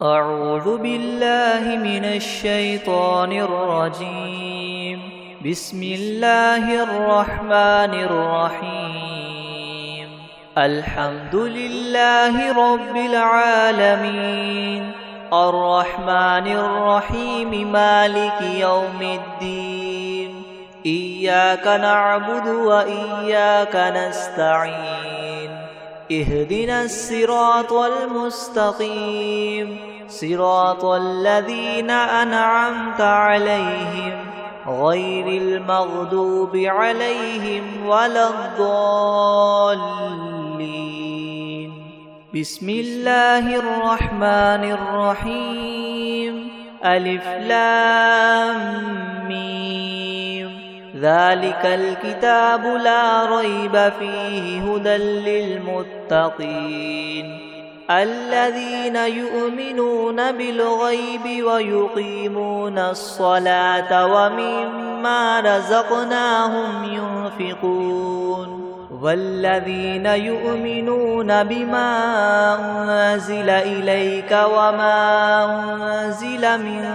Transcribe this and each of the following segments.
أعوذ بالله من الشيطان الرجيم. بسم الله الرحمن الرحيم. الحمد لله رب العالمين، الرحمن الرحيم، مالك يوم الدين. إياك نعبد وإياك نستعين. اهدنا الصراط المستقيم، صراط الذين أنعمت عليهم غير المغضوب عليهم ولا الضالين. بسم الله الرحمن الرحيم. ألف لام ميم. ذلك الكتاب لا ريب فيه هدى للمتقين الذين يؤمنون بالغيب ويقيمون الصلاة ومما رزقناهم ينفقون والذين يؤمنون بما أنزل إليك وما أنزل من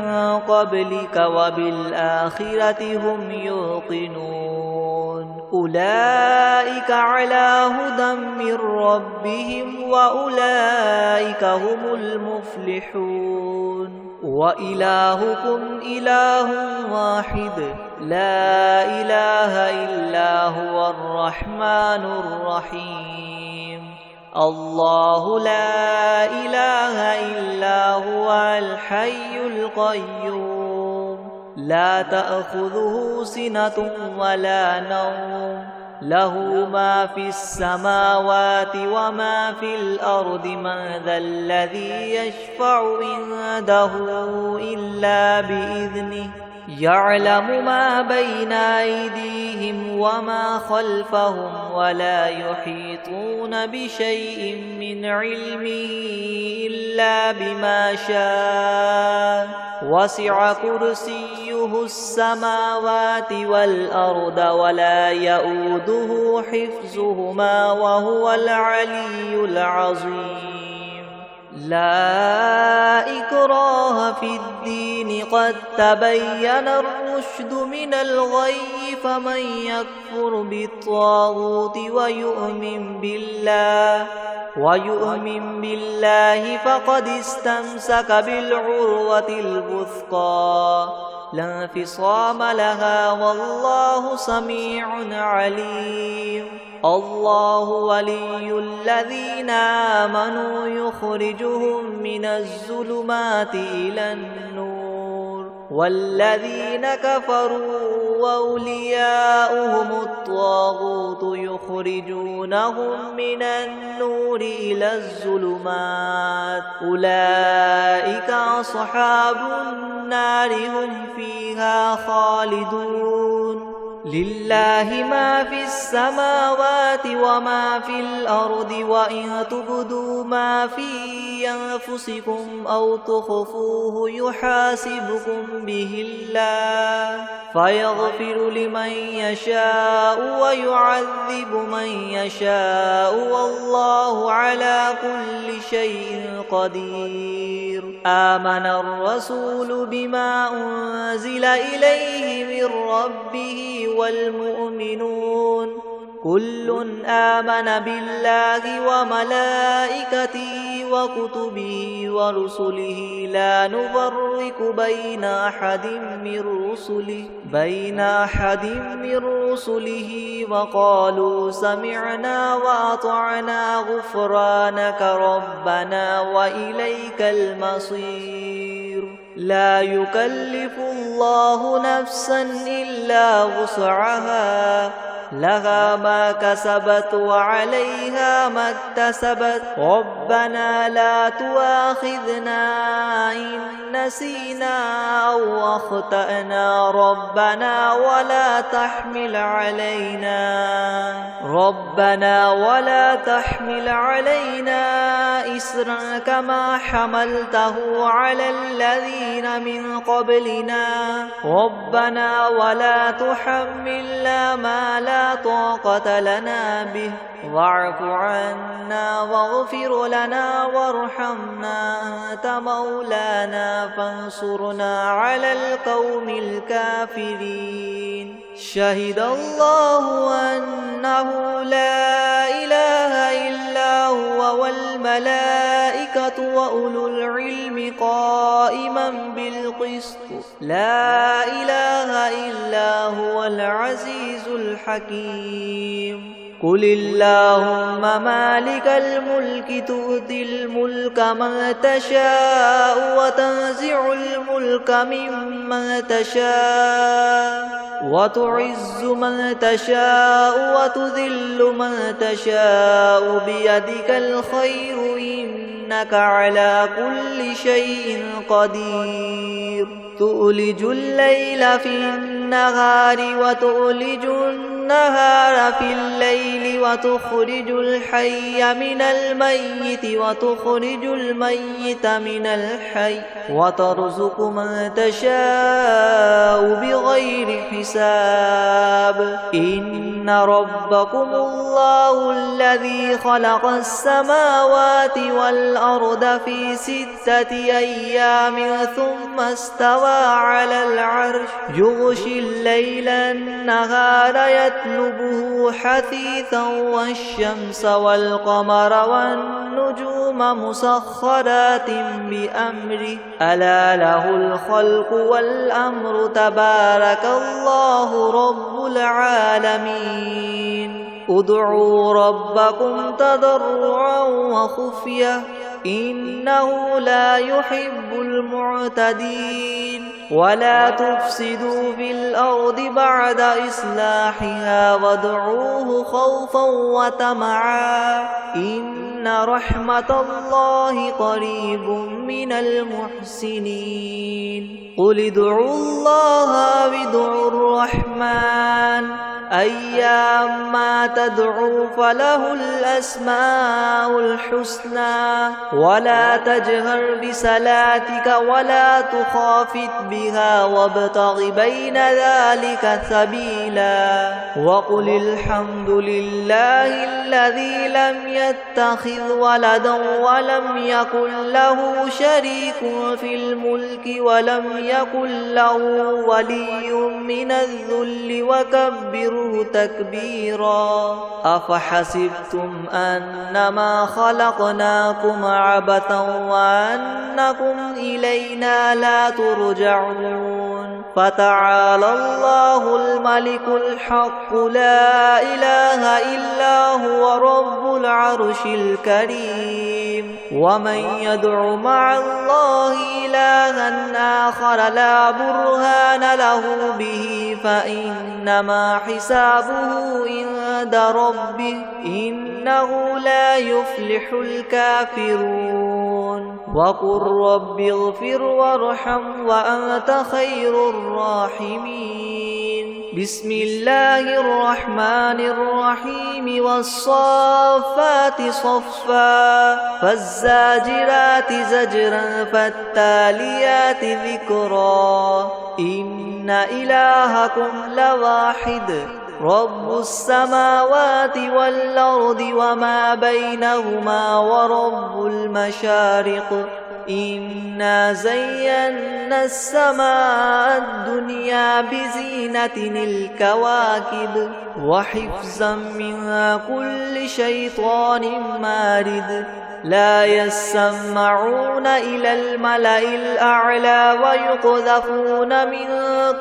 قبلك وبالآخرة هم يوقنون أولئك على هدى من ربهم وأولئك هم المفلحون. وإلهكم إله واحد لا إله إلا هو الرحمن الرحيم. الله لا إله إلا هو الحي القيوم لا تأخذه سنة ولا نوم له ما في السماوات وما في الأرض. من ذا الذي يشفع عنده إلا بإذنه يعلم ما بين أيديهم وما خلفهم ولا يحيطون بشيء من علمه إلا بما شاء. وسع كرسيه السماوات والأرض ولا يؤوده حفظهما وهو العلي العظيم. لا إكراه في الدين قد تبين الرشد من الغي. فمن يكفر بالطاغوت ويؤمن بالله فقد استمسك بالعروة الوثقى لا انفصام لها والله سميع عليم. الله ولي الذين آمنوا يخرجهم من الظلمات إلى النور والذين كفروا وأولياؤهم الطاغوت يخرجونهم من النور إلى الظلمات. أولئك أصحاب النار هم فيها خالدون. لله ما في السماوات وما في الأرض وإن تبدوا ما في أنفسكم أو تخفوه يحاسبكم به الله فيغفر لمن يشاء ويعذب من يشاء والله على كل شيء قدير. آمن الرسول بما أنزل إليه من ربه والمؤمنون كل آمن بالله وملائكته وكتبه ورسله لا نفرق بين أحد من رسله وقالوا سمعنا وأطعنا غفرانك ربنا وإليك المصير. لا يكلف الله نفسا إلا وسعها لها ما كسبت وعليها ما اكتسبت. ربنا لا تؤاخذنا إن نسينا أو أخطأنا ربنا ولا تحمل علينا إسرا كما حملته على الذين من قبلنا ربنا ولا تحملنا ما لا طاقة لنا به واعف عنا واغفر لنا وارحمنا أنت مولانا فانصرنا على القوم الكافرين. شهد الله أنه لا إله إلا هو والملائكة وأولو العلم قائما بالقسط لا إله إلا هو العزيز الحكيم. قل اللهم مالك الملك تؤتي الملك من تشاء وتنزع الملك ممن تشاء وتعز من تشاء وتذل من تشاء بيدك الخير إنك على كل شيء قدير. تؤلج الليل في النهار وتؤلج النهار في الليل وتخرج الحي من الميت وتخرج الميت من الحي وترزق من تشاء بغير حساب. إن ربكم الله الذي خلق السماوات والأرض في 6 أيام ثم استوى على العرش يغشي الليل النهار يطلبه حثيثا والشمس والقمر والنجوم مسخرات بأمره ألا له الخلق والأمر تبارك الله رب العالمين. ادعوا ربكم تضرعا وخفية إنه لا يحب المعتدين. ولا تفسدوا في الأرض بعد إصلاحها وادعوه خوفا وطمعا إن رحمة الله قريب من المحسنين. قل ادعوا الله وادعوا الرحمن أيما تدعوا فله الأسماء الحسنى ولا تجهر بصلاتك ولا تخافت بها وابتغ بين ذلك سبيلا. وقل الحمد لله الذي لم يتخذ ولدا ولم يكن له شريك في الملك ولم يكن له ولي من الذل وكبره تكبيرا. أفحسبتم أنما خلقناكم عبثا وأنكم إلينا لا ترجعون. فتعالى الله الملك الحق لا إله إلا هو رب العرش الكريم. ومن يدع مع الله إلها آخر لا برهان له به فإنما حسابه عند ربه إنه لا يفلح الكافرون. وقل رب اغفر وارحم وأنت خير الراحمين. بسم الله الرحمن الرحيم. والصافات صفا فالزاجرات زجرا فالتاليات ذكرا. إن إلهكم لواحد رب السماوات والأرض وما بينهما ورب المشارق. إنا زينا السماء الدنيا بزينة الكواكب وحفظا من كل شيطان مارد. لا يسمعون إلى الملأ الأعلى ويقذفون من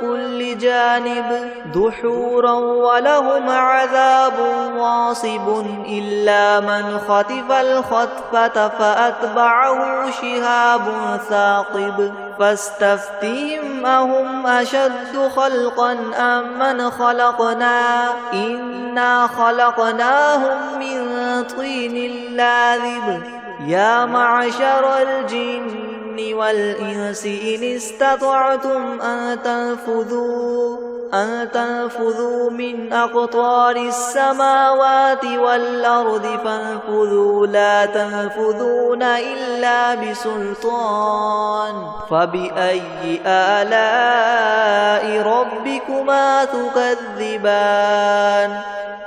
كل جانب دحورا ولهم عذاب واصب إلا من خطف الخطفة فأتبعه شهاب ثاقب. فاستفتهم أهم أشد خلقا أم من خلقنا إنا خلقناهم من طين لاذب. يا معشر الجن والإنس إن استطعتم أن تنفذوا من أقطار السماوات والأرض فانفذوا لا تنفذون إلا بسلطان فبأي آلاء ربكما تكذبان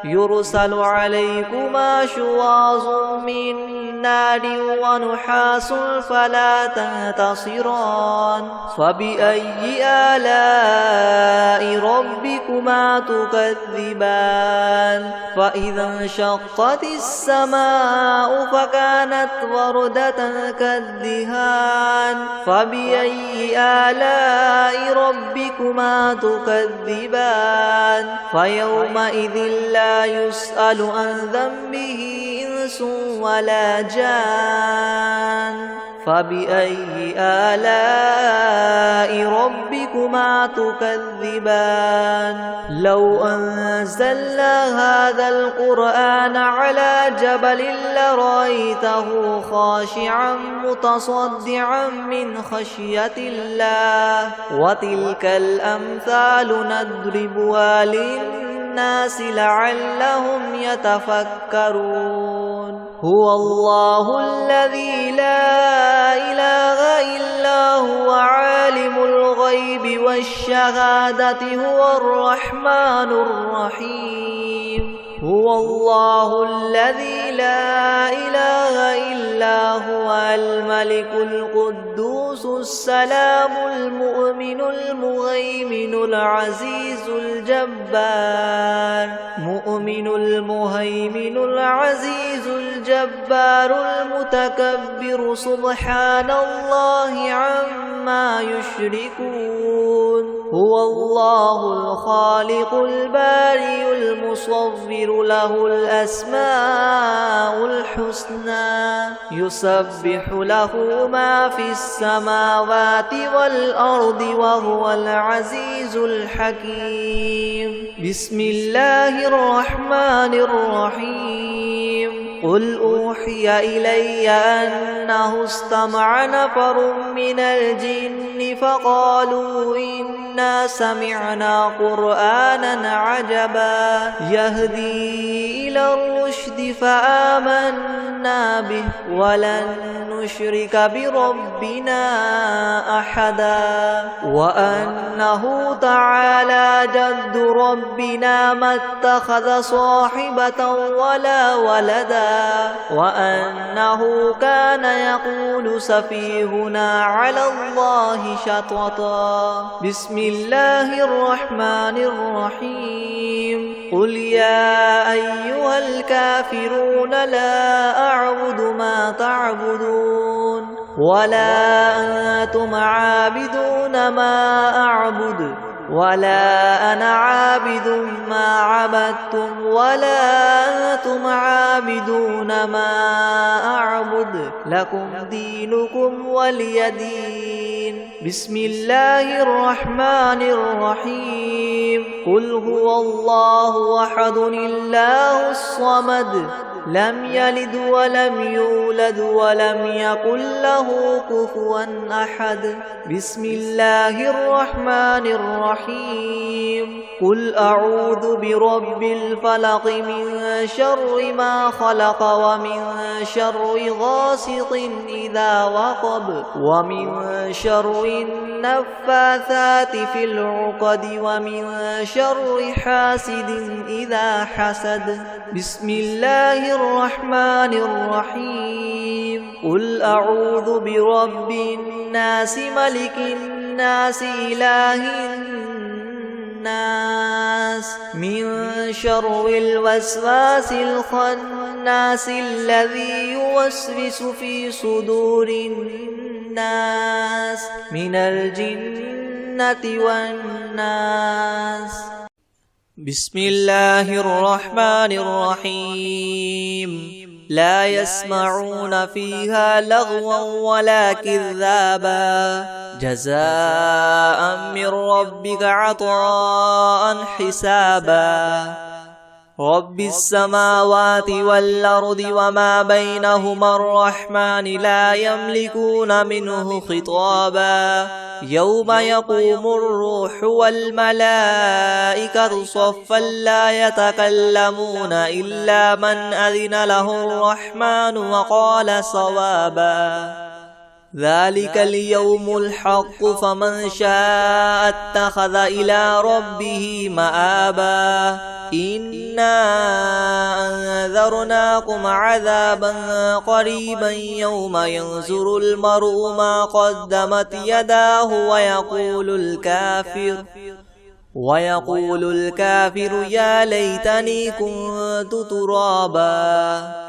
يرسل عليكما شواظ من نار ونحاس فلا تنتصران فبأي آلاء ربكما تكذبان فإذا انشقت السماء فكانت وردة كالدهان فبأي آلاء ربكما تكذبان فيومئذ لا يسأل عن ذنبه إنس ولا جان فبأي آلاء ربكما تكذبان لو أنزلنا هذا القرآن على جبل لرأيته خاشعا متصدعا من خشية الله وتلك الأمثال نضربها للناس لعلهم يتفكرون هو الله الذي لا إله إلا هو عالم الغيب والشهادة هو الرحمن الرحيم هو الله الذي لا إله إلا هو الملك القدوس السلام المؤمن المهيمن العزيز الجبار مؤمن المهيمن العزيز الجبار المتكبر سبحان الله عما يشركون هو الله الخالق البارئ المصور له الأسماء الحسنى يسبح له ما في السماوات والأرض وهو العزيز الحكيم بسم الله الرحمن الرحيم قل أوحي إلي أنه استمع نفر من الجن فقالوا إنا سمعنا قرآنا عجبا يهدي إلى الرشد فآمنا به ولن نشرك بربنا أحدا وأنه تعالى جد ربنا ما اتخذ صاحبة ولا ولدا وأنه كان يقول سفيهنا على الله شططا بسم الله الرحمن الرحيم قل يا أيها الكافرون لا أعبد ما تعبدون ولا أنتم عابدون ما أعبد ولا أنا عابد ما عبدتم ولا أنتم عابدون ما أعبد لكم دينكم ولي دين بسم الله الرحمن الرحيم قل هو الله أحد الله الصمد لم يلد ولم يولد ولم يكن له كفوا أحد بسم الله الرحمن الرحيم قل أعوذ برب الفلق من شر ما خلق ومن شر غاسق إذا وقب ومن شر النفاثات في العقد ومن شر حاسد إذا حسد بسم الله الرحمن الرحيم قل أعوذ برب الناس ملك الناس إله الناس من شر الوسواس الخناس الذي يوسوس في صدور الناس من الجنة والناس بسم الله الرحمن الرحيم لا يسمعون فيها لغوا ولا كذابا جزاء من ربك عطاء حسابا رب السماوات والأرض وما بينهما الرحمن لا يملكون منه خطابا يوم يقوم الروح والملائكة صفا لا يتكلمون إلا من أذن له الرحمن وقال صوابا ذلك اليوم الحق فمن شاء اتخذ إلى ربه مآبا إنا أنذرناكم عذابا قريبا يوم ينظر المرء ما قدمت يداه ويقول الكافر يا ليتني كنت ترابا.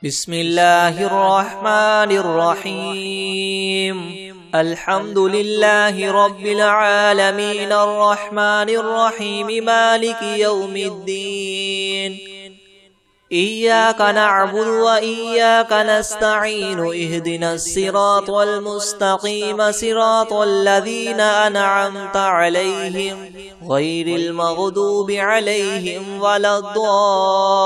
بسم الله الرحمن الرحيم الحمد لله رب العالمين الرحمن الرحيم مالك يوم الدين إياك نعبد وإياك نستعين اهدنا الصراط المستقيم صراط الذين أنعمت عليهم غير المغضوب عليهم ولا الضالين.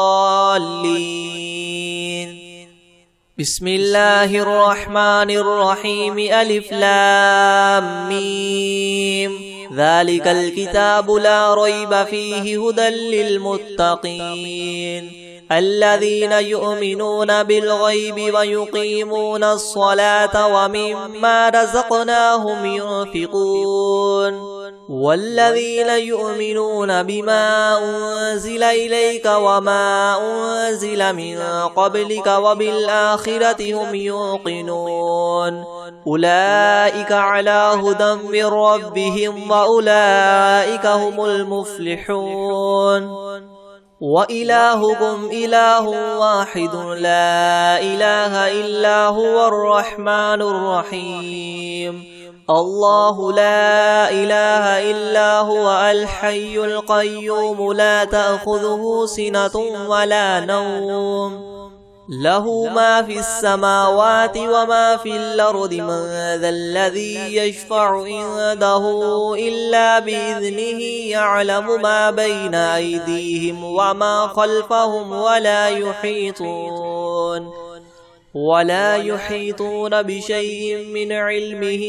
بسم الله الرحمن الرحيم ألف لام ميم ذلك الكتاب لا ريب فيه هدى للمتقين الذين يؤمنون بالغيب ويقيمون الصلاة ومما رزقناهم ينفقون والذين يؤمنون بما أنزل إليك وما أنزل من قبلك وبالآخرة هم يوقنون أولئك على هدى من ربهم وأولئك هم المفلحون. وإلهكم إله واحد لا إله إلا هو الرحمن الرحيم الله لا إله إلا هو الحي القيوم لا تأخذه سنة ولا نوم له ما في السماوات وما في الأرض من ذا الذي يشفع عنده إلا بإذنه يعلم ما بين أيديهم وما خلفهم ولا يحيطون بشيء من علمه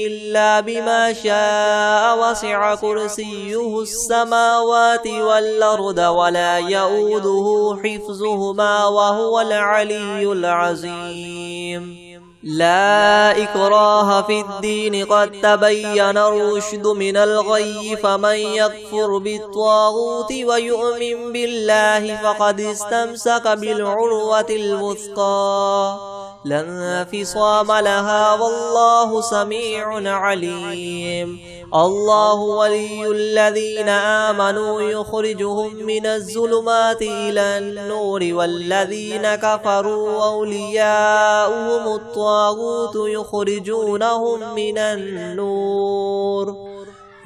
إلا بما شاء وسع كرسيه السماوات والأرض ولا يؤوده حفظهما وهو العلي العظيم. لا إكراه في الدين قد تبين الرشد من الغي فمن يكفر بالطاغوت ويؤمن بالله فقد استمسك بالعروة الوثقى لا انفصام لها والله سميع عليم. الله ولي الذين آمنوا يخرجهم من الظلمات إلى النور والذين كفروا أولياؤهم الطاغوت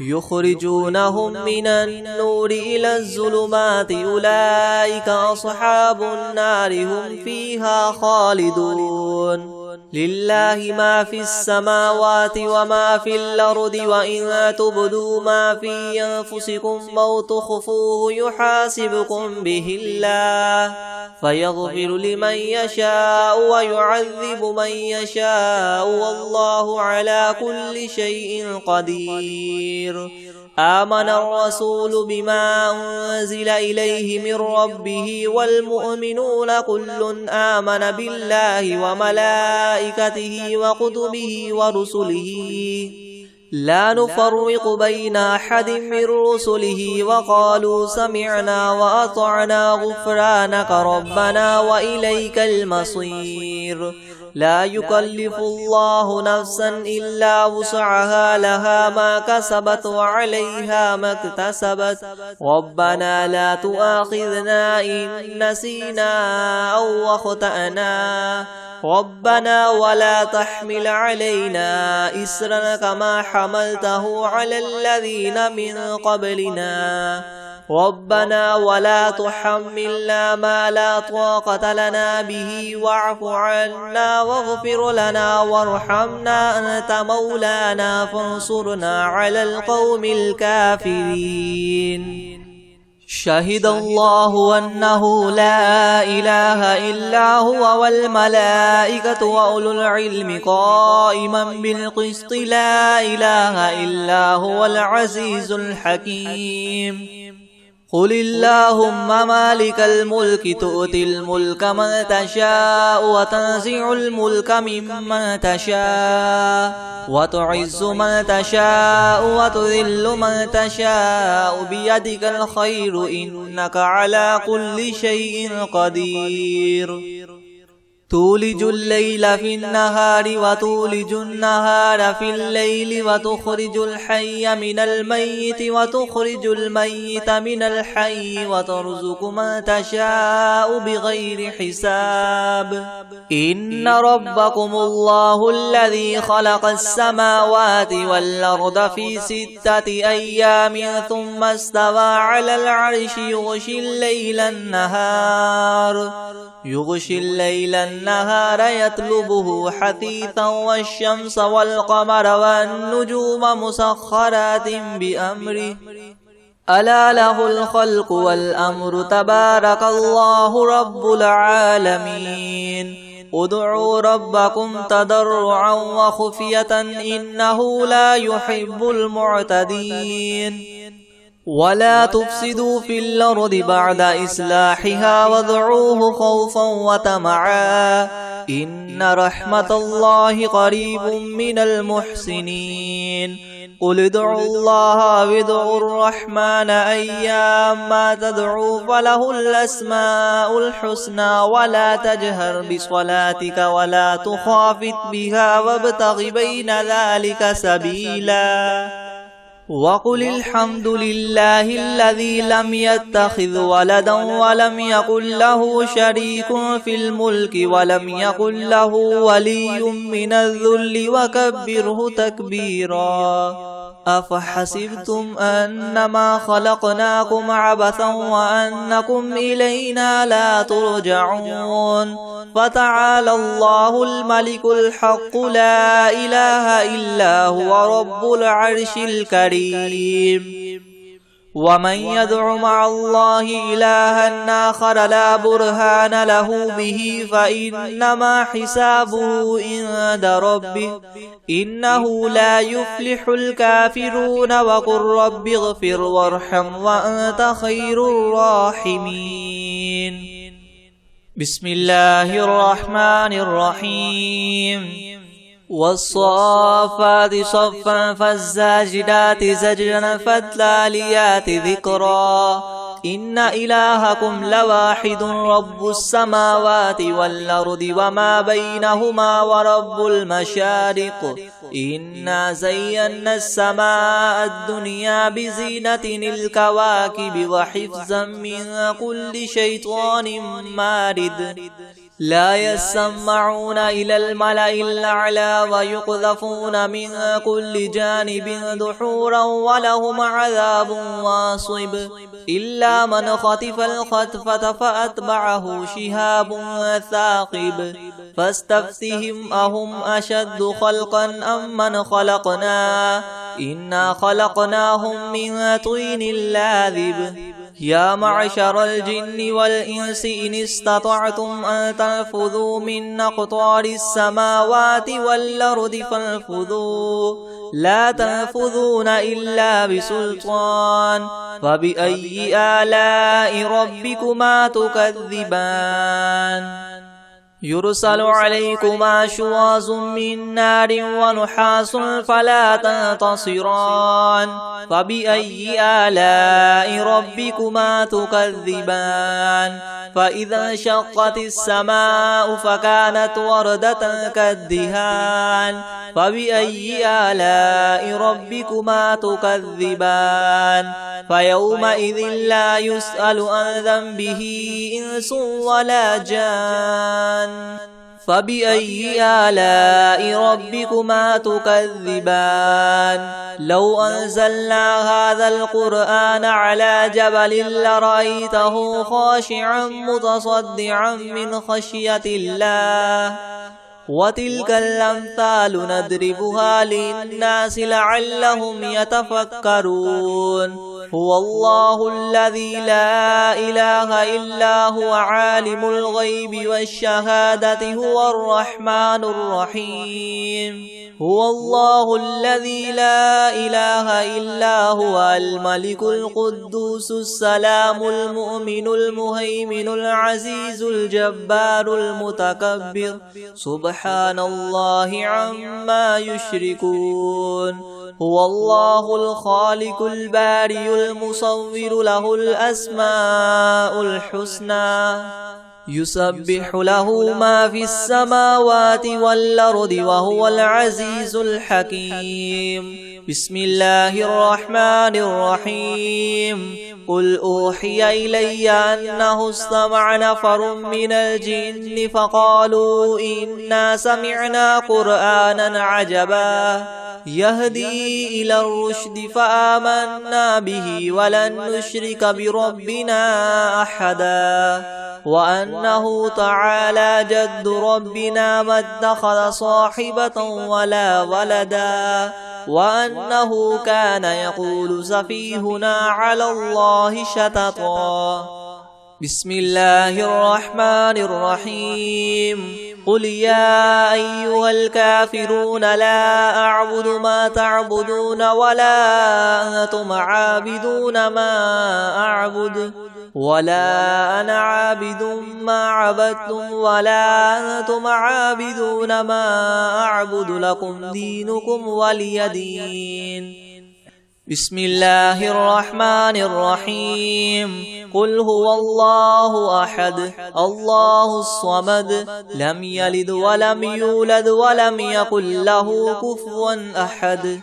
يخرجونهم من النور إلى الظلمات أولئك أصحاب النار هم فيها خالدون. لله ما في السماوات وما في الأرض وإن تبدوا ما في أنفسكم أو تخفوه يحاسبكم به الله فيغفر لمن يشاء ويعذب من يشاء والله على كل شيء قدير. آمن الرسول بما أنزل إليه من ربه والمؤمنون كل آمن بالله وملائكته وكتبه ورسله لا نفرق بين أحد من رسله وقالوا سمعنا وأطعنا غفرانك ربنا وإليك المصير. لا يكلف الله نفسا إلا وسعها لها ما كسبت وعليها ما اكتسبت ربنا لا تؤاخذنا إن نسينا أو أخطأنا ربنا ولا تحمل علينا إسرا كما حملته على الذين من قبلنا ربنا ولا تحملنا ما لا طاقة لنا به واعف عنا واغفر لنا وارحمنا أنت مولانا فانصرنا على القوم الكافرين. شهد الله أنه لا إله إلا هو والملائكة وأولو العلم قائما بالقسط لا إله إلا هو العزيز الحكيم قل اللهم مالك الملك تؤتي الملك من تشاء وتنزع الملك ممن تشاء وتعز من تشاء وتذل من تشاء بيدك الخير إنك على كل شيء قدير تولج الليل في النهار وتولج النهار في الليل وتخرج الحي من الميت وتخرج الميت من الحي وترزق من تشاء بغير حساب إن ربكم الله الذي خلق السماوات والأرض في 6 أيام ثم استوى على العرش يغشي الليل النهار يطلبه حثيثا والشمس والقمر والنجوم مسخرات بأمره ألا له الخلق والأمر تبارك الله رب العالمين ادعوا ربكم تضرعا وخفية إنه لا يحب المعتدين ولا تفسدوا في الأرض بعد إصلاحها وادعوه خوفا وطمعا إن رحمة الله قريب من المحسنين قل ادعوا الله وادعوا الرحمن أيما تدعوا فله الأسماء الحسنى ولا تجهر بصلاتك ولا تخافت بها وابتغ بين ذلك سبيلا وقل الحمد لله الذي لم يتخذ ولدا ولم يكن له شريك في الملك ولم يكن له ولي من الذل وكبره تكبيرا أفحسبتم أنما خلقناكم عبثا وأنكم إلينا لا ترجعون فتعالى الله الملك الحق لا إله إلا هو رب العرش الكريم ومن يدع مع الله إلها آخر لا برهان له به فإنما حسابه عند ربه إنه لا يفلح الكافرون وقل رب اغفر وارحم وأنت خير الراحمين بسم الله الرحمن الرحيم والصافات صفا فالزاجدات زجرا فالتاليات ذكرا إن إلهكم لواحد رب السماوات والأرض وما بينهما ورب المشارق إنا زينا السماء الدنيا بزينة الكواكب وحفظا من كل شيطان مارد لا يسمعون إلى الملأ الأعلى ويقذفون من كل جانب دحورا ولهم عذاب واصب إلا من خطف الخطفة فأتبعه شهاب ثاقب فاستفتهم أهم أشد خلقا أم من خلقنا إنا خلقناهم من طين لاذب يا معشر الجن والإنس إن استطعتم أن تنفذوا من أقطار السماوات والأرض فانفذوا لا تنفذون إلا بسلطان فبأي آلاء ربكما تكذبان يرسل عليكما شواظ من نار ونحاس فلا تنتصران فبأي آلاء ربكما تكذبان فإذا انشقت السماء فكانت وردة كالدهان فبأي آلاء ربكما تكذبان فيومئذ لا يسأل عن ذنبه إنس ولا جان فبأي آلاء ربكما تكذبان لو أنزلنا هذا القرآن على جبل لرأيته خاشعا متصدعا من خشية الله وتلك الأمثال نضربها للناس لعلهم يتفكرون هو الله الذي لا إله إلا هو عالم الغيب والشهادة هو الرحمن الرحيم هو الله الذي لا إله إلا هو الملك القدوس السلام المؤمن المهيمن العزيز الجبار المتكبر سبحان الله عما يشركون هو الله الخالق البارئ المصور له الأسماء الحسنى يسبح له ما في السماوات والأرض وهو العزيز الحكيم بسم الله الرحمن الرحيم قل أوحي إلي أنه استمع نفر من الجن فقالوا إنا سمعنا قرآنا عجبا يهدي إلى الرشد فآمنا به ولن نشرك بربنا أحدا وأنه تعالى جد ربنا ما اتخذ صاحبة ولا ولدا وأنه كان يقول سفيهنا على الله شططا بسم الله الرحمن الرحيم قل يا أيها الكافرون لا أعبد ما تعبدون ولا أنتم عابدون ما أعبد ولا أنا عابد ما عبدتم ولا أنتم عابدون ما أعبد لكم دينكم ولي دين بسم الله الرحمن الرحيم قل هو الله أحد الله الصمد لم يلد ولم يولد ولم يكن له كفوا أحد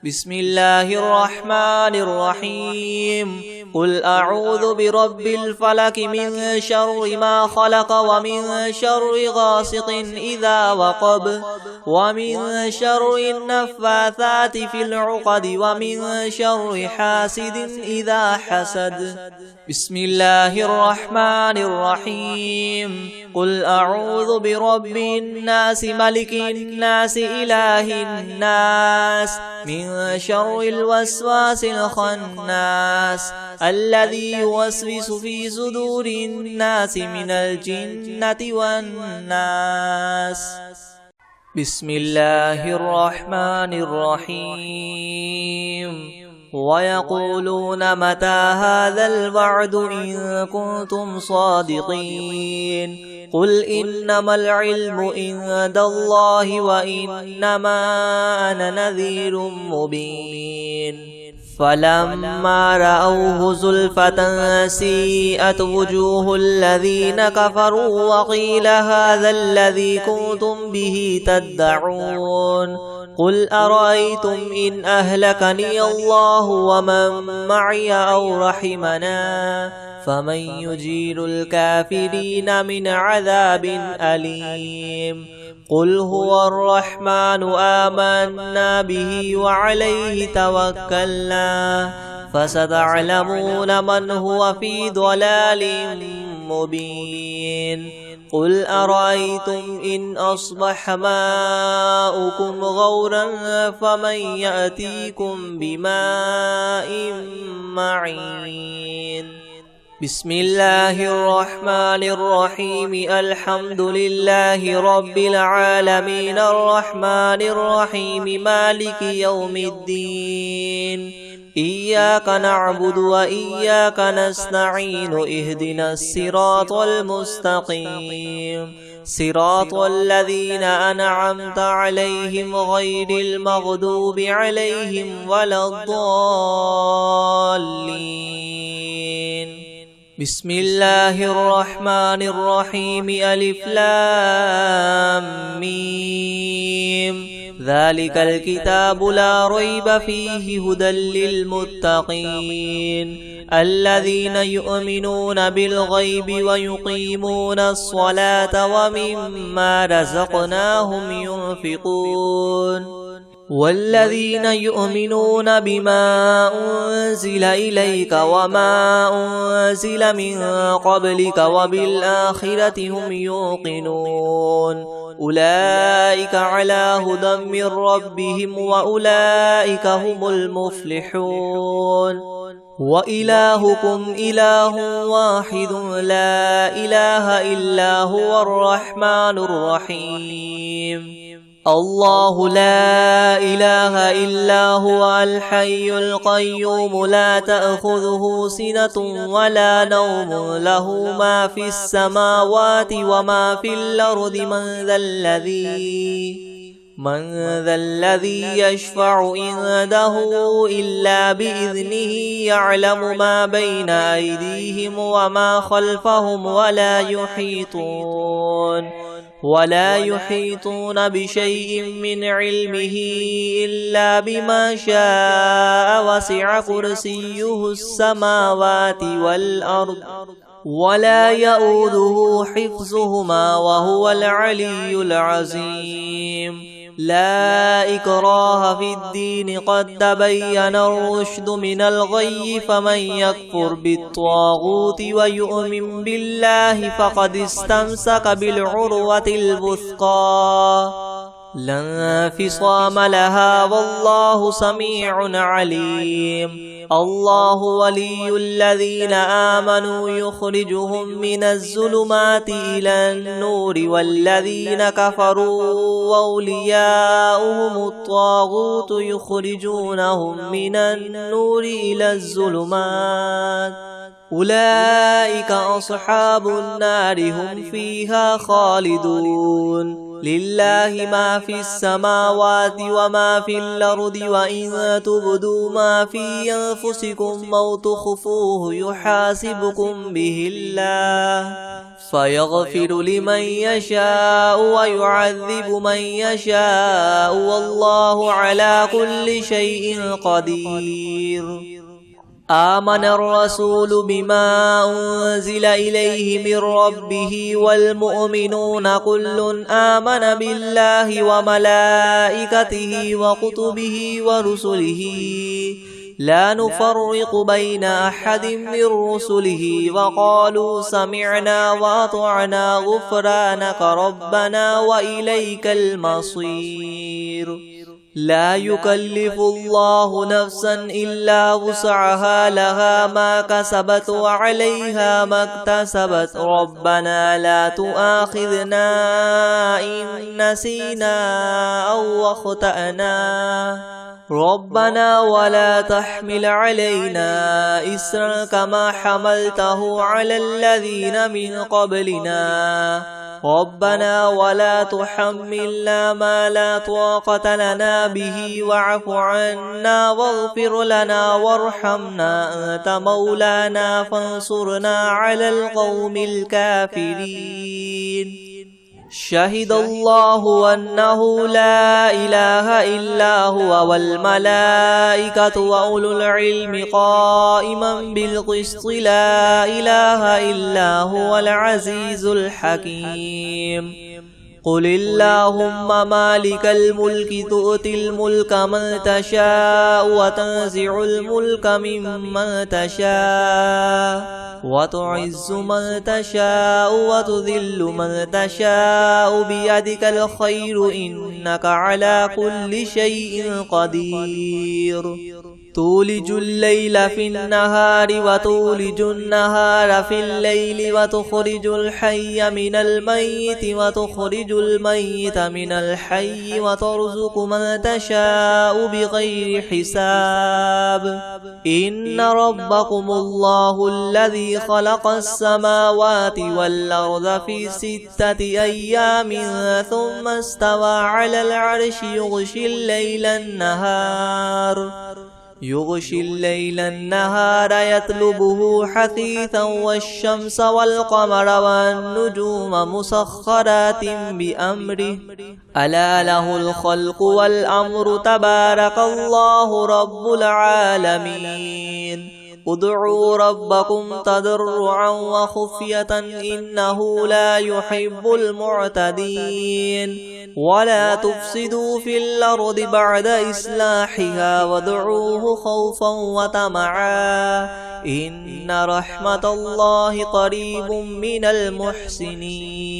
بسم الله الرحمن الرحيم قل أعوذ برب الفلك من شر ما خلق ومن شر غاسق إذا وقب ومن شر النفاثات في العقد ومن شر حاسد إذا حسد بسم الله الرحمن الرحيم قل أعوذ برب الناس ملك الناس إله الناس من شر الوسواس الخناس الذي يوسوس في صدور الناس من الجنة والناس بسم الله الرحمن الرحيم ويقولون متى هذا الوعد إن كنتم صادقين قل إنما العلم عند الله وإنما أنا نذير مبين فلما رأوه زلفة سيئت وجوه الذين كفروا وقيل هذا الذي كنتم به تدعون قل أرأيتم إن أهلكني الله ومن معي أو رحمنا فمن يجير الكافرين من عذاب أليم قل هو الرحمن آمنا به وعليه توكلنا فستعلمون من هو في ضلال مبين قل أرأيتم إن أصبح ماؤكم غورا فمن يأتيكم بماء معين بسم الله الرحمن الرحيم الحمد لله رب العالمين الرحمن الرحيم مالك يوم الدين إياك نعبد وإياك نستعين اهدنا الصراط المستقيم صراط الذين أنعمت عليهم غير المغضوب عليهم ولا الضالين بسم الله الرحمن الرحيم ألف لام ميم ذلك الكتاب لا ريب فيه هدى للمتقين الذين يؤمنون بالغيب ويقيمون الصلاة ومما رزقناهم ينفقون والذين يؤمنون بما أنزل إليك وما أنزل من قبلك وبالآخرة هم يوقنون أولئك على هدى من ربهم وأولئك هم المفلحون وإلهكم إله واحد لا إله إلا هو الرحمن الرحيم الله لا إله إلا هو الحي القيوم لا تأخذه سنة ولا نوم له ما في السماوات وما في الأرض من ذا الذي يشفع عنده إلا بإذنه يعلم ما بين أيديهم وما خلفهم ولا يحيطون بشيء من علمه إلا بما شاء وسع كرسيه السماوات والأرض ولا يؤوده حفظهما وهو العلي العظيم لا إكراه في الدين قد تبين الرشد من الغي فمن يكفر بالطاغوت ويؤمن بالله فقد استمسك بالعروة الوثقى لا انفصام لها والله سميع عليم الله ولي الذين آمنوا يخرجهم من الظلمات إلى النور والذين كفروا أولياؤهم الطاغوت يخرجونهم من النور إلى الظلمات أولئك أصحاب النار هم فيها خالدون لله ما في السماوات وما في الأرض وإن تبدوا ما في أنفسكم أو تخفوه يحاسبكم به الله فيغفر لمن يشاء ويعذب من يشاء والله على كل شيء قدير آمن الرسول بما أنزل إليه من ربه والمؤمنون كل آمن بالله وملائكته وكتبه ورسله لا نفرق بين أحد من رسله وقالوا سمعنا وأطعنا غفرانك ربنا وإليك المصير لا يكلف الله نفسا إلا وسعها لها ما كسبت وعليها ما اكتسبت ربنا لا تؤاخذنا إن نسينا أو أخطأنا ربنا ولا تحمل علينا إسرا كما حملته على الذين من قبلنا ربنا ولا تحملنا ما لا طاقة لنا به واعف عنا واغفر لنا وارحمنا أنت مولانا فانصرنا على القوم الكافرين شهد الله أنه لا إله إلا هو والملائكة وأولو العلم قائما بالقسط لا إله إلا هو العزيز الحكيم قل اللهم مالك الملك تؤتي الملك من تشاء وتنزع الملك ممن تشاء وتعز من تشاء وتذل من تشاء بيدك الخير إنك على كل شيء قدير تولج الليل في النهار وتولج النهار في الليل وتخرج الحي من الميت وتخرج الميت من الحي وترزق من تشاء بغير حساب إن ربكم الله الذي خلق السماوات والأرض في 6 أيام ثم استوى على العرش يغشي الليل النهار يطلبه حثيثا والشمس والقمر والنجوم مسخرات بأمره ألا له الخلق والأمر تبارك الله رب العالمين ادعوا ربكم تضرعا وخفية إنه لا يحب المعتدين ولا تفسدوا في الأرض بعد إصلاحها وادعوه خوفا وطمعا إن رحمة الله قريب من المحسنين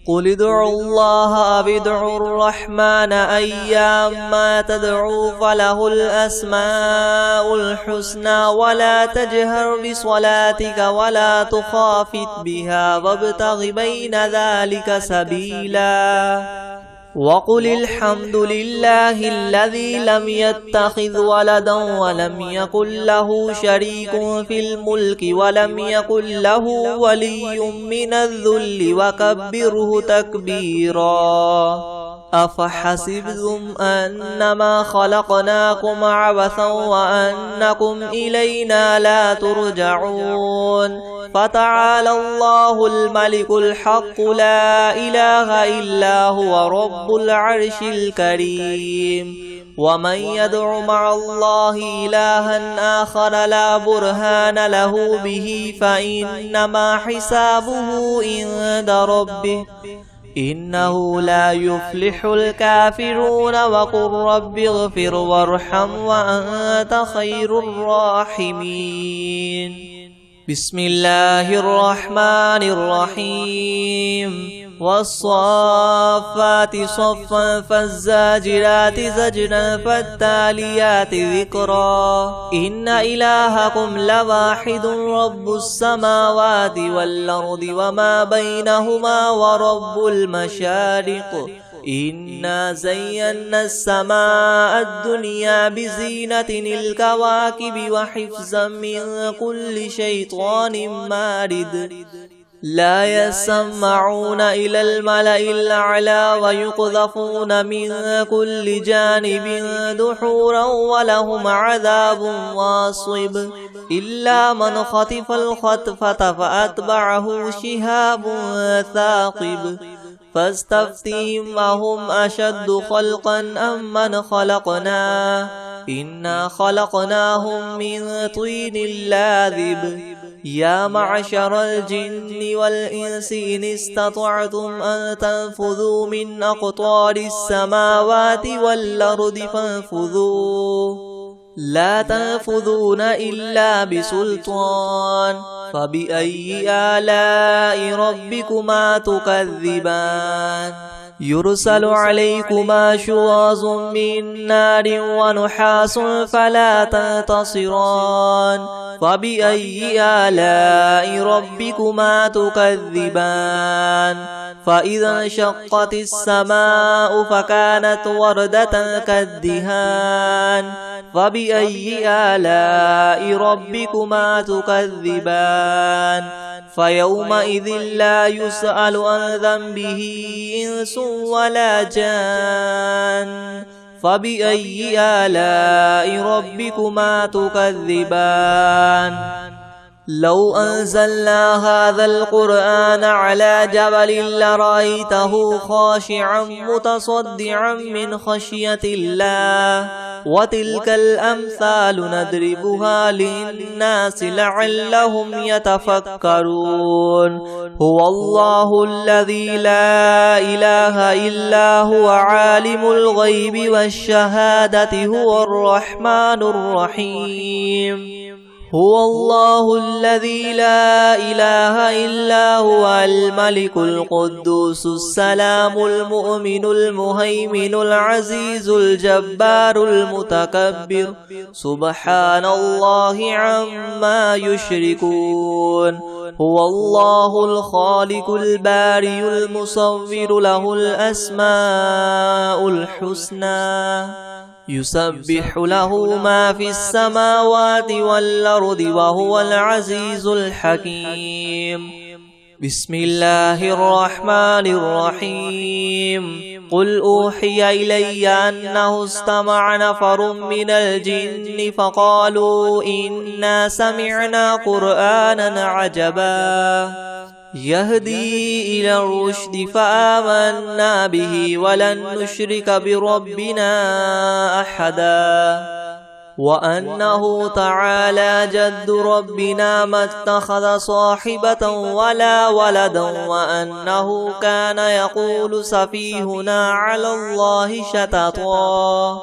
قل ادعوا الله أو ادعوا الرحمن أيما تدعوا فله الأسماء الحسنى ولا تجهر بصلاتك ولا تخافت بها وابتغ بين ذلك سبيلا وقل الحمد لله الذي لم يتخذ ولدا ولم يكن له شريك في الملك ولم يكن له ولي من الذل وكبره تكبيرا أفحسبتم أنما خلقناكم عبثا وأنكم إلينا لا ترجعون فتعالى الله الملك الحق لا إله إلا هو رب العرش الكريم ومن يدع مع الله إلها آخر لا برهان له به فإنما حسابه عند ربه إنه لا يفلح الكافرون وقل رب اغفر وارحم وأنت خير الراحمين بسم الله الرحمن الرحيم والصافات صفا فالزاجرات زجرا فالتاليات ذكرا إن إلهكم لواحد رب السماوات والأرض وما بينهما ورب المشارق إنا زينا السماء الدنيا بزينة الكواكب وحفظا من كل شيطان مارد لا يسمعون إلى الملأ الأعلى ويقذفون من كل جانب دحورا ولهم عذاب واصب إلا من خطف الخطفة فأتبعه شهاب ثاقب فاستفتهم أهم أشد خلقا أم من خلقنا إنا خلقناهم من طين لاذب يا معشر الجن والإنس إن استطعتم أن تنفذوا من أقطار السماوات والأرض فانفذوا لا تنفذون إلا بسلطان فبأي آلاء ربكما تكذبان يرسل عليكما شواظ من نار ونحاس فلا تنتصران فبأي آلاء ربكما تكذبان فإذا انشقت السماء فكانت وردة كالدهان فبأي آلاء ربكما تكذبان فيومئذ لا يسأل عن ذنبه إنس ولا جان فبأي آلاء ربكما تكذبان لو أنزلنا هذا القرآن على جبل لرأيته خاشعا متصدعا من خشية الله وتلك الأمثال نضربها للناس لعلهم يتفكرون هو الله الذي لا إله إلا هو عالم الغيب والشهادة هو الرحمن الرحيم هو الله الذي لا إله إلا هو الملك القدوس السلام المؤمن المهيمن العزيز الجبار المتكبر سبحان الله عما يشركون هو الله الخالق البارئ المصور له الأسماء الحسنى يسبح له ما في السماوات والأرض وهو العزيز الحكيم بسم الله الرحمن الرحيم قل أوحي إلي أنه استمع نفر من الجن فقالوا إنا سمعنا قرآنا عجبا يهدي إلى الرشد فآمنا به ولن نشرك بربنا أحدا وأنه تعالى جد ربنا ما اتخذ صاحبة ولا ولدا وأنه كان يقول سفيهنا على الله شططا.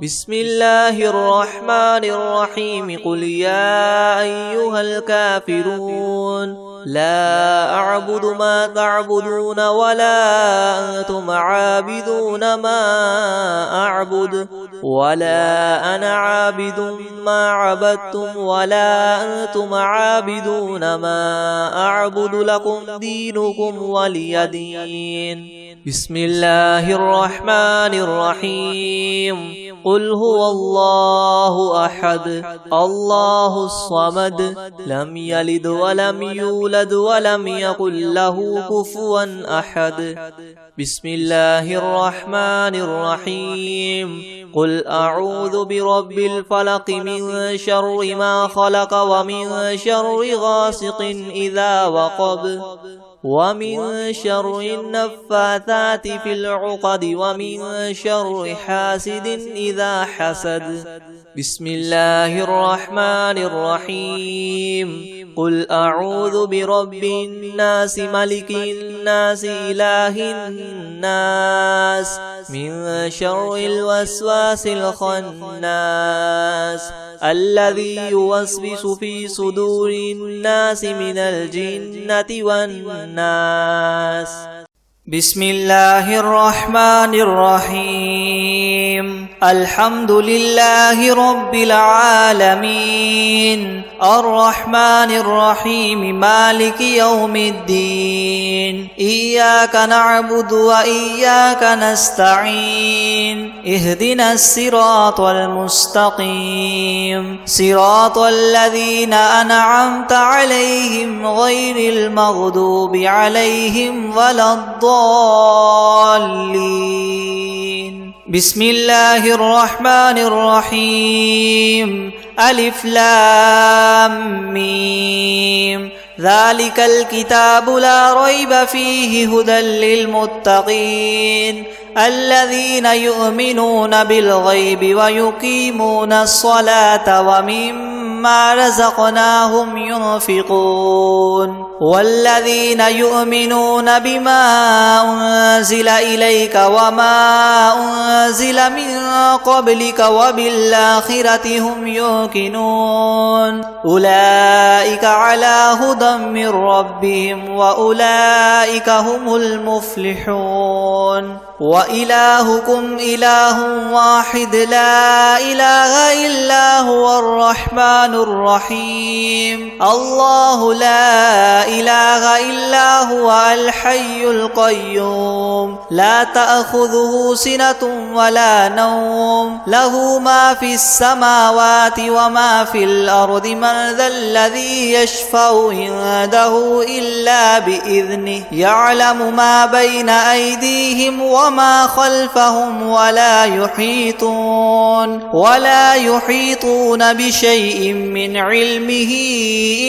بسم الله الرحمن الرحيم. قل يا أيها الكافرون لا أعبد ما تعبدون ولا أنتم عابدون ما أعبد ولا أنا عابد ما عبدتم ولا أنتم عابدون ما أعبد لكم دينكم ولي دين. بسم الله الرحمن الرحيم. قل هو الله أحد الله الصمد لم يلد ولم يولد ولم يكن له كفوا أحد. بسم الله الرحمن الرحيم. قل أعوذ برب الفلق من شر ما خلق ومن شر غاسق إذا وقب ومن شر النفاثات في العقد ومن شر حاسد إذا حسد. بسم الله الرحمن الرحيم. قل أعوذ برب الناس ملك الناس إله الناس من شر الوسواس الخناس الذي يوسوس في صدور الناس من الجنة والناس. بسم الله الرحمن الرحيم. الحمد لله رب العالمين الرحمن الرحيم مالك يوم الدين. إياك نعبد وإياك نستعين. اهدنا الصراط المستقيم صراط الذين أنعمت عليهم غير المغضوب عليهم ولا الضالين. بسم الله الرحمن الرحيم. ألف لام ميم. ذلك الكتاب لا ريب فيه هدى للمتقين الذين يؤمنون بالغيب ويقيمون الصلاة ومما رزقناهم ينفقون والذين يؤمنون بما أنزل إليك وما أنزل من قبلك وبالآخرة هم يوقنون أولئك على هدى من ربهم وأولئك هم المفلحون. وإلهكم إله واحد لا إله إلا هو الرحمن الرحيم. الله لا إله إلا هو الحي القيوم لا تأخذه سنة ولا نوم له ما في السماوات وما في الأرض. من ذا الذي يشفع عنده إلا بإذنه يعلم ما بين أيديهم وما خلفهم ولا يحيطون بشيء من علمه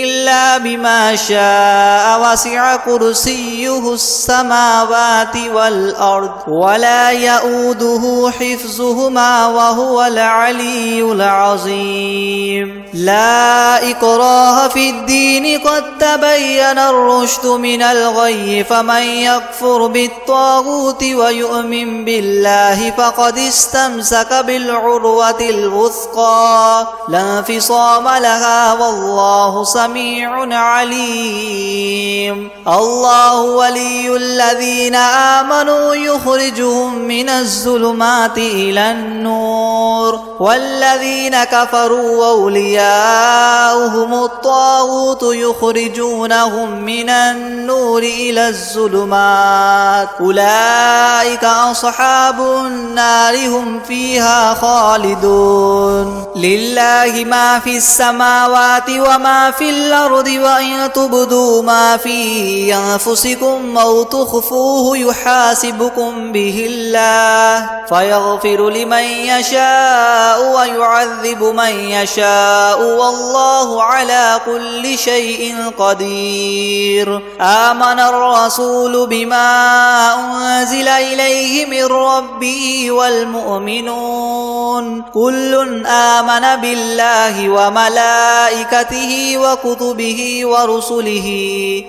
إلا بما شاء وسع كرسيه السماوات والأرض ولا يؤوده حفظهما وهو العلي العظيم. لا إكراه في الدين قد تبين الرشد من الغي فمن يكفر بالطاغوت ويؤمن بالله فقد استمسك بالعروة الوثقى لا انفصام لها والله سميع عليم. الله ولي الذين آمنوا يخرجهم من الظلمات إلى النور والذين كفروا أولياؤهم الطاغوت يخرجونهم من النور إلى الظلمات أولئك أصحاب النار هم فيها خالدون. لله ما في السماوات وما في الأرض وإن تبدوا ما في أنفسكم أو تخفوه يحاسبكم به الله فيغفر لمن يشاء يشاء ويعذب من يشاء والله على كل شيء قدير. آمن الرسول بما أنزل إليه من ربه والمؤمنون كل آمن بالله وملائكته وكتبه ورسله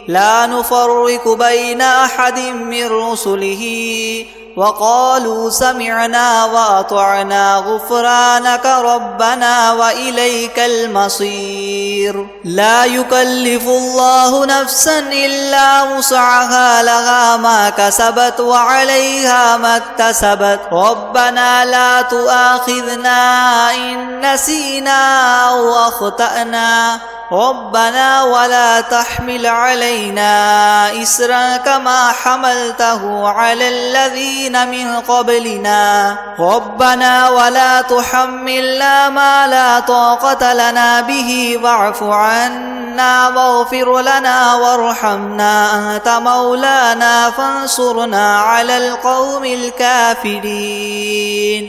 لا نفرق بين أحد من رسله وقالوا سمعنا وأطعنا غفرانك ربنا وإليك المصير. لا يكلف الله نفسا إلا وسعها لها ما كسبت وعليها ما اكتسبت ربنا لا تؤاخذنا إن نسينا أو أخطأنا ربنا ولا تحمل علينا إسرا كما حملته على الذين من قبلنا ربنا ولا تحملنا ما لا طاقة لنا به واعف عنا واغفر لنا وارحمنا أنت مولانا فانصرنا على القوم الكافرين.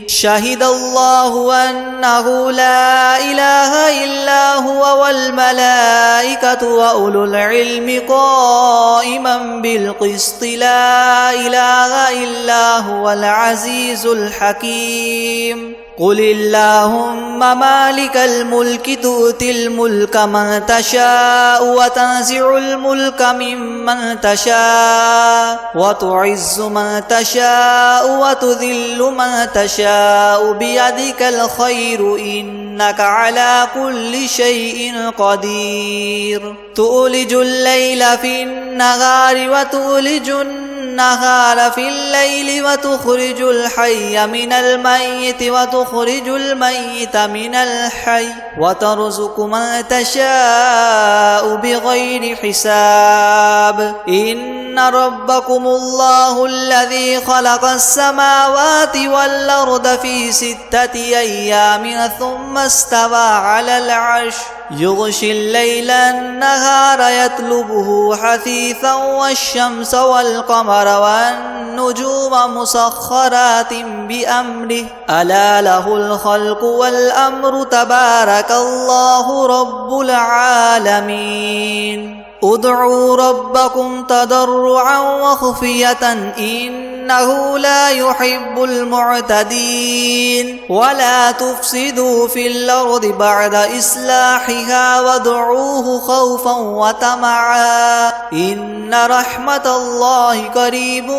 شهد الله أنه لا إله إلا هو والملائكة وأولو العلم قائما بالقسط لا إله إلا هو العزيز الحكيم. قل اللهم مالك الملك تؤتي الملك من تشاء وتنزع الملك ممن تشاء وتعز من تشاء وتذل من تشاء بيدك الخير إنك على كل شيء قدير. تولج الليل في النهار وتولج النهار في الليل وتخرج الحي من الميت وتخرج الميت من الحي وترزق من تشاء بغير حساب. إن ربكم الله الذي خلق السماوات والأرض في 6 أيام ثم استوى على العرش يغشي الليل النهار يطلبه حثيثا والشمس والقمر والنجوم مسخرات بأمره ألا له الخلق والأمر تبارك الله رب العالمين. ادعوا ربكم تضرعا وخفية إنه لا يحب المعتدين. ولا تفسدوا في الأرض بعد إصلاحها وادعوه خوفا وطمعا إن رحمة الله قريب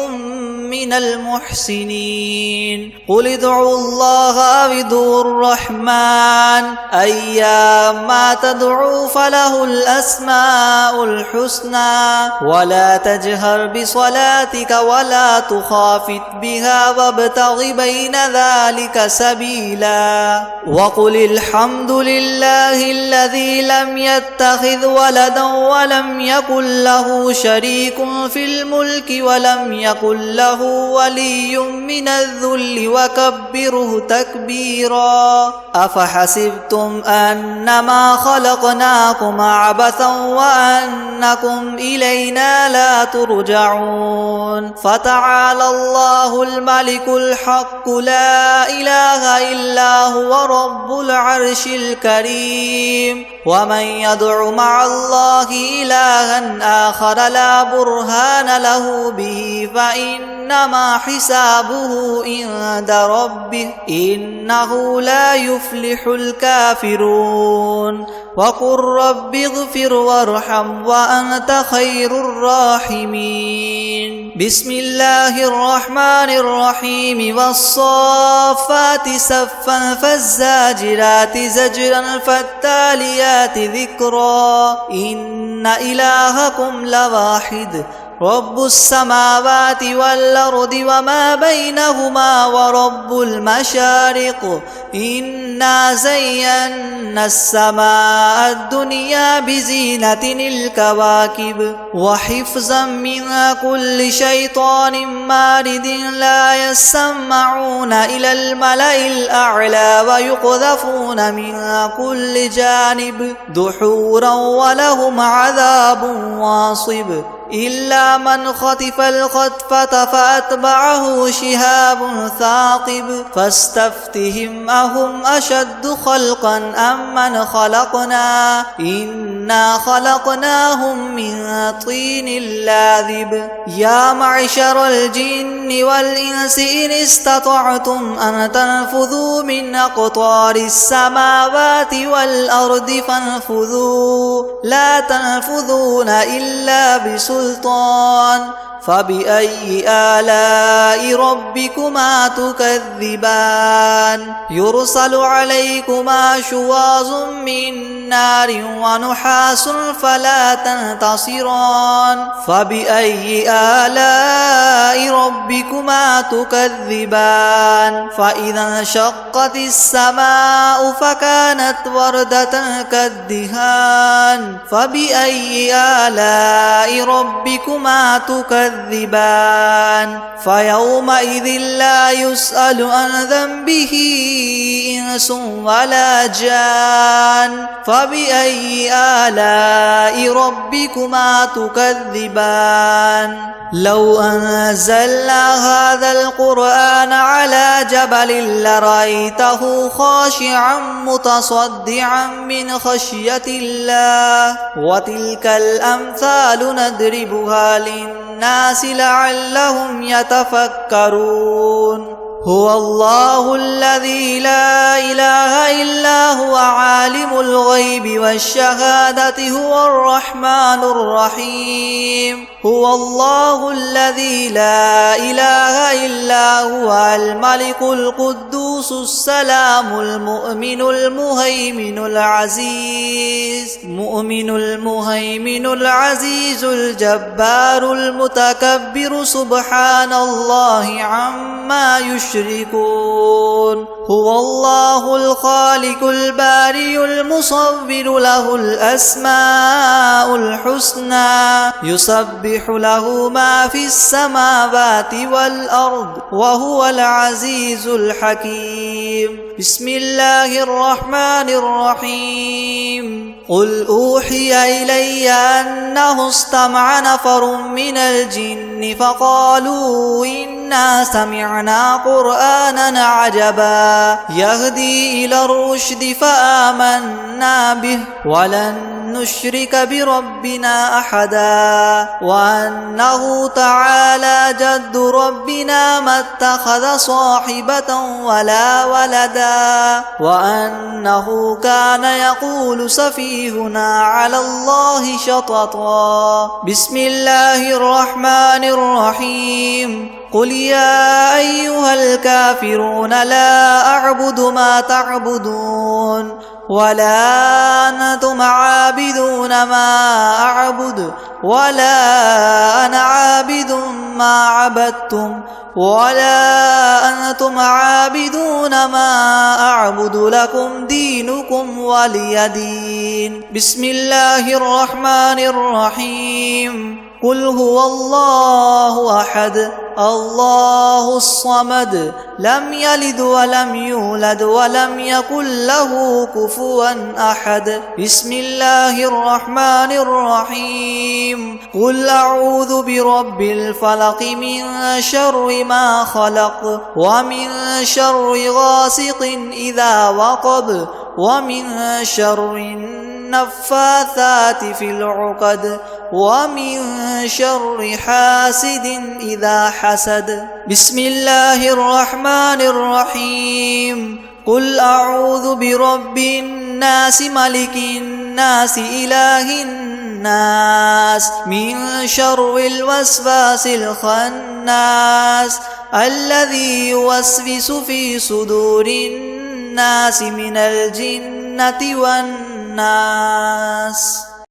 من المحسنين. قل ادعوا الله أو ادعوا الرحمن أيما تدعوا فله الأسماء الحسنى ولا تجهر بصلاتك ولا تخافت بها وابتغ بين ذلك سبيلا. وقل الحمد لله الذي لم يتخذ ولدا ولم يكن له شريك في الملك ولم يكن له ولي من الذل وكبره تكبيرا. أفحسبتم أنما خلقناكم عبثا وأنكم إلينا لا ترجعون. فتعالى الله الملك الحق لا إله إلا هو رب العرش الكريم. ومن يدع مع الله إلها آخر لا برهان له به فإنما حسابه عند ربه إنه لا يفلح الكافرون. وقل رب اغفر وارحم وأنت خير الراحمين. بسم الله الرحمن الرحيم. والصافات صفا فالزاجرات زجرا فالتاليات ذكرا إن إلهكم لواحد رب السماوات والأرض وما بينهما ورب المشارق إنا زينا السماء الدنيا بزينة الكواكب وحفظا من كل شيطان مارد لا يسمعون إلى الملأ الأعلى ويقذفون من كل جانب دحورا ولهم عذاب واصب. إلا من خطف الخطفة فأتبعه شهاب ثاقب فاستفتهم أهم أشد خلقا أم من خلقنا إنا خلقناهم من طين لاذب يا معشر الجن والإنس إن استطعتم أن تنفذوا من أقطار السماوات والأرض فانفذوا لا تنفذون إلا بسلطان فبأي آلاء ربكما تكذبان يرسل عليكما شواظ من نار ونحاس فلا تنتصران فبأي آلاء ربكما تكذبان فإذا انشقت السماء فكانت وردة كالدهان فبأي آلاء ربكما تكذبان فيومئذ لا يسأل عن ذنبه إنس ولا جان فبأي آلاء ربكما تكذبان لو أنزلنا هذا القرآن على جبل لرأيته خاشعا متصدعا من خشية الله وتلك الأمثال نضربها للناس لعلهم يتفكرون هو الله الذي لا إله إلا هو عالم الغيب والشهادة هو الرحمن الرحيم هو الله الذي لا إله إلا هو الملك القدوس السلام المؤمن المهيمن العزيز الجبار المتكبر سبحان الله عما يشركون هو الله الخالق البارئ المصور له الأسماء الحسنى يسبح له ما في السماوات والأرض وهو العزيز الحكيم بسم الله الرحمن الرحيم قل أوحي إلي أنه استمع نفر من الجن فقالوا إنا سمعنا قرآنا عجبا يهدي إلى الرشد فآمنا به ولن نشرك بربنا أحدا وأنه تعالى جد ربنا ما اتخذ صاحبة ولا ولدا وأنه كان يقول سفيهنا على الله شططا بسم الله الرحمن الرحيم قل يا أيها الكافرون لا أعبد ما تعبدون ولا أنتم عابدون ما أعبد ولا أنا عابد ما عبدتم ولا أنتم عابدون ما أعبد لكم دينكم ولي دين بسم الله الرحمن الرحيم قل هو الله أحد الله الصمد لم يلد ولم يولد ولم يكن له كفوا أحد بسم الله الرحمن الرحيم قل أعوذ برب الفلق من شر ما خلق ومن شر غاسق إذا وقب ومن شر النفاثات في العقد ومن شر حاسد إذا حسد بسم الله الرحمن الرحيم قل أعوذ برب الناس ملك الناس إله الناس من شر الوسواس الخناس الذي يوسوس في صدور الناس من الجنة والناس